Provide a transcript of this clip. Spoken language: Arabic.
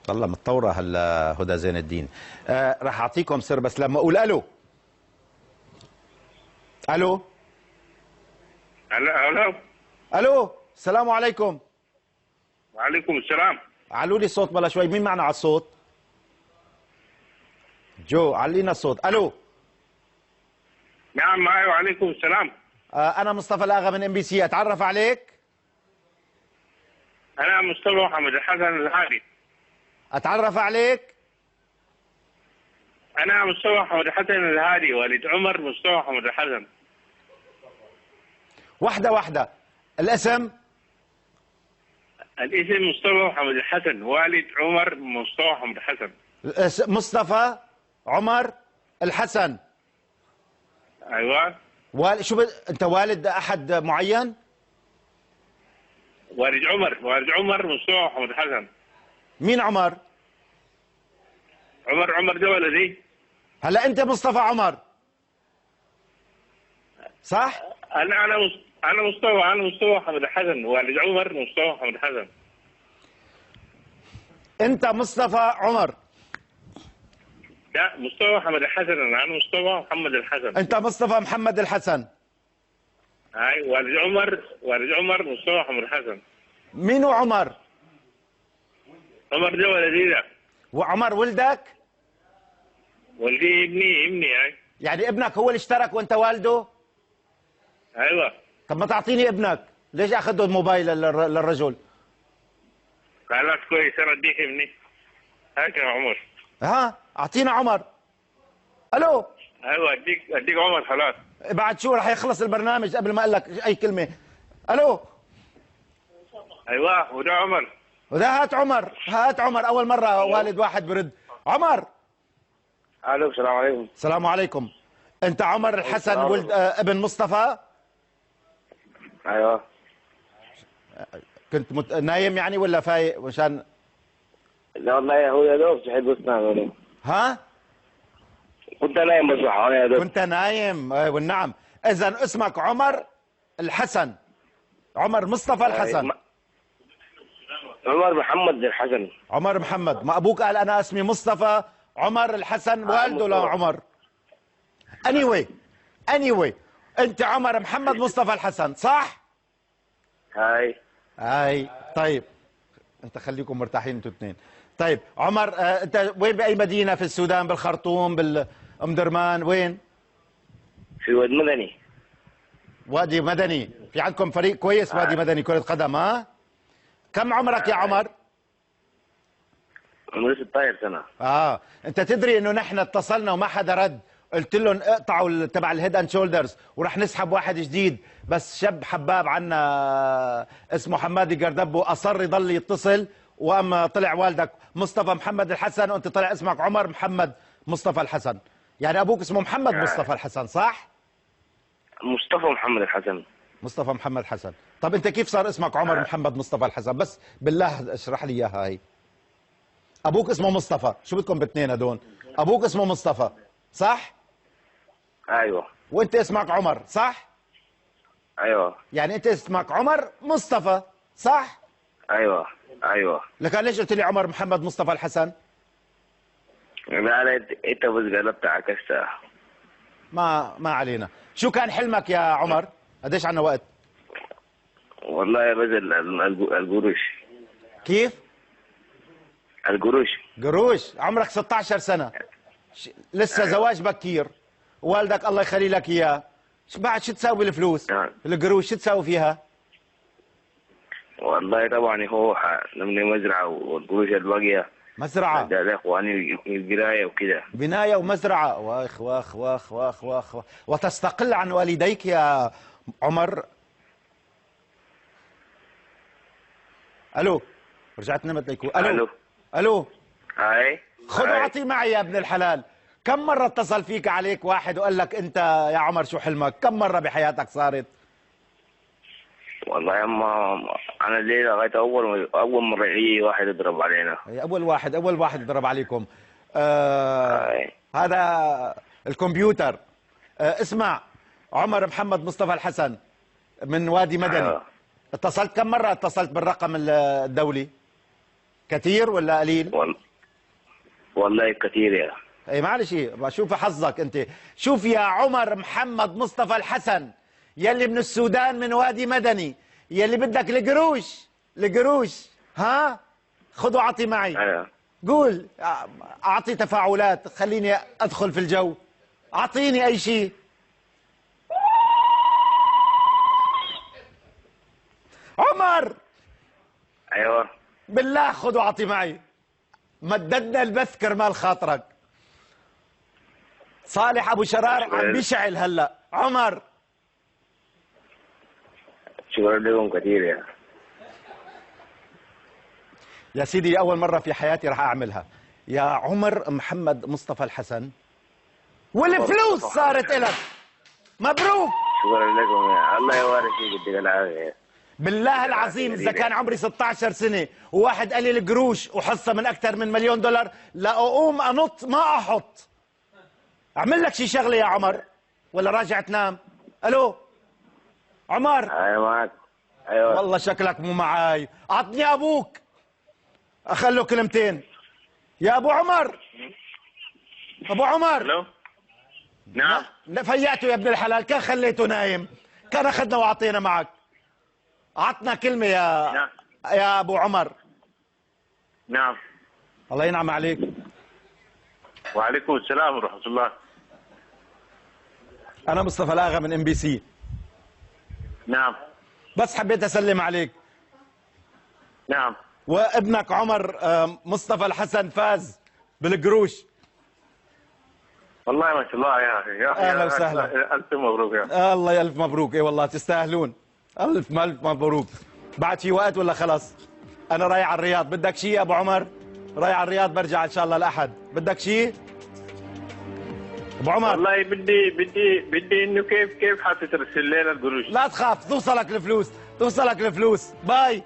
والله متطوره هلا هدى زين الدين. راح اعطيكم سر بس لما اقول الو. الو الو. الو السلام عليكم. وعليكم السلام. علوا لي الصوت بلا شوي. مين معنا على الصوت؟ جو علينا الصوت. الو. نعم معي وعليكم السلام. انا مصطفى الاغا من ام بي سي. اتعرف عليك؟ انا مصطفى محمد الحسن الهادي. اتعرف عليك؟ انا مصطفى محمد الحسن الهادي والد عمر مصطفى محمد الحسن. واحده واحده. الاسم؟ الاسم مصطفى محمد الحسن والد عمر مصطفى محمد الحسن. مصطفى عمر الحسن. ايوه. انت والد احد معين؟ والد عمر مصطفى محمد الحسن. مين عمر؟ عمر ده ولدي. هلا انت مصطفى عمر صح؟ انا مصطفى محمد الحسن والد عمر مصطفى محمد الحسن. انت مصطفى عمر. لا مصطفى محمد الحسن. انا مصطفى محمد الحسن. انت مصطفى محمد الحسن. هاي والد عمر مصطفى محمد الحسن. مين هو عمر؟ عمر ده ولدي ده. وعمر ولدك؟ ولدي ابني هاي. يعني ابنك هو اللي اشترك وانت والده؟ ايوه. طب ما تعطيني ابنك، ليش اخذوا الموبايل للرجل؟ خلاص كويس انا اديك ابني. هاك يا عمر. ها اعطينا عمر. الو. ايوه اديك عمر خلاص. بعد شو رح يخلص البرنامج قبل ما اقول لك اي كلمه. الو. ايوه وده عمر. وده هات عمر اول مره والد واحد برد. عمر. الو السلام عليكم. السلام عليكم. انت عمر الحسن ولد ابن مصطفى؟ ايوه. كنت نايم يعني ولا فايق مشان؟ لا والله هو يا دوب تحب اسمع. ها؟ كنت نايم بس يا دوب. كنت نايم والنعم. اذا اسمك عمر الحسن. عمر مصطفى الحسن. عمر محمد الحسن. عمر محمد. ما ابوك قال انا اسمي مصطفى عمر الحسن والده لا عمر. anyway انت عمر محمد مصطفى الحسن صح؟ هاي طيب انت خليكم مرتاحين انتوا اثنين. طيب عمر انت وين باي مدينه في السودان؟ بالخرطوم بالام درمان وين؟ في وادي مدني. وادي مدني. في عندكم فريق كويس وادي مدني كرة قدم ها؟ كم عمرك يا عمر؟ عمري 16 سنة. انت تدري انه نحن اتصلنا وما حدا رد، قلت لهم اقطعوا تبع الهيد اند شولدرز ورح نسحب واحد جديد، بس شاب حباب عنا اسمه حمادي قردبو اصر يضل يتصل، واما طلع والدك مصطفى محمد الحسن وانت طلع اسمك عمر محمد مصطفى الحسن، يعني ابوك اسمه محمد مصطفى الحسن صح؟ مصطفى محمد الحسن. مصطفى محمد حسن. طب انت كيف صار اسمك عمر محمد مصطفى الحسن؟ بس بالله اشرح لي اياها هي. ابوك اسمه مصطفى، شو بدكم باثنين هدول؟ ابوك اسمه مصطفى صح؟ ايوه. وانت اسمك عمر صح؟ ايوه. يعني انت اسمك عمر مصطفى صح؟ ايوه. لكن ليش قلت لي عمر محمد مصطفى الحسن؟ لا انت بس قلبت عكستها. ما علينا. شو كان حلمك يا عمر؟ قديش عنا وقت؟ والله بس القروش. كيف؟ القروش. قروش. عمرك 16 سنة لسه زواج بكير، والدك الله يخلي لك اياه، بعد شو تساوي الفلوس؟ القروش شو تساوي فيها؟ والله طبعا هو نبني مزرعة والقروش الباقية مزرعة ده اخواني القراية وكده. بناية ومزرعة. واخ واخ واخ واخ واخ وتستقل عن والديك يا عمر. الو رجعت نمت ليكو. الو هاي خذ اعطي معي يا ابن الحلال. كم مرة اتصل فيك عليك واحد وقال لك انت يا عمر شو حلمك؟ كم مرة بحياتك صارت؟ والله اما انا الليله لغايه اول مره يجي واحد يضرب علينا. اول واحد يضرب عليكم. هذا الكمبيوتر. اسمع عمر محمد مصطفى الحسن من وادي مدني. اتصلت كم مرة اتصلت بالرقم الدولي؟ كثير ولا قليل؟ والله كثير يا. اي معلش، بشوف حظك انت. شوف يا عمر محمد مصطفى الحسن، يلي من السودان من وادي مدني، يلي بدك القروش القروش، ها خذوا عطي معي. ايوه. قول، اعطي تفاعلات، خليني ادخل في الجو، اعطيني اي شيء. عمر ايوه. بالله خذوا عطي معي، مددنا البث كرمال خاطرك. صالح ابو شرار عم بيشعل هلا. عمر شكرا لكم كثير يا سيدي، اول مره في حياتي راح اعملها. يا عمر محمد مصطفى الحسن، والفلوس صارت لك. مبروك. شكرا لكم يا الله يبارك فيك، يديك العافيه. بالله العظيم اذا كان عمري 16 سنه وواحد قال لي القروش وحصه من اكثر من $1,000,000 لا اقوم انط ما احط. اعمل لك شي شغله يا عمر ولا راجع تنام؟ الو عمر. ايوه معك. ايوه والله شكلك مو معاي. اعطني ابوك اخلو كلمتين. يا ابو عمر. ابو عمر. الو. نعم. لا فيأته يا ابن الحلال، كان خليته نايم، كان اخذنا واعطينا معك. عطنا كلمه يا نعم. يا ابو عمر. نعم. الله ينعم عليك. وعليكم السلام ورحمه الله. انا مصطفى الاغا من MBC. نعم. بس حبيت اسلم عليك. نعم. وابنك عمر مصطفى الحسن فاز بالقروش. والله ما شاء الله يا اخي. يا اخي أهلا وسهلا. الف مبروك يا أخي. الله يا الف مبروك. اي والله تستاهلون. الف مبروك. بعد في وقت ولا خلاص؟ انا رايح على الرياض. بدك شيء يا ابو عمر؟ رايح على الرياض، برجع ان شاء الله الاحد. بدك شيء ابو عمر؟ والله بدي انه كيف حتترسل لنا القروش. لا تخاف، توصلك الفلوس، توصلك الفلوس. باي.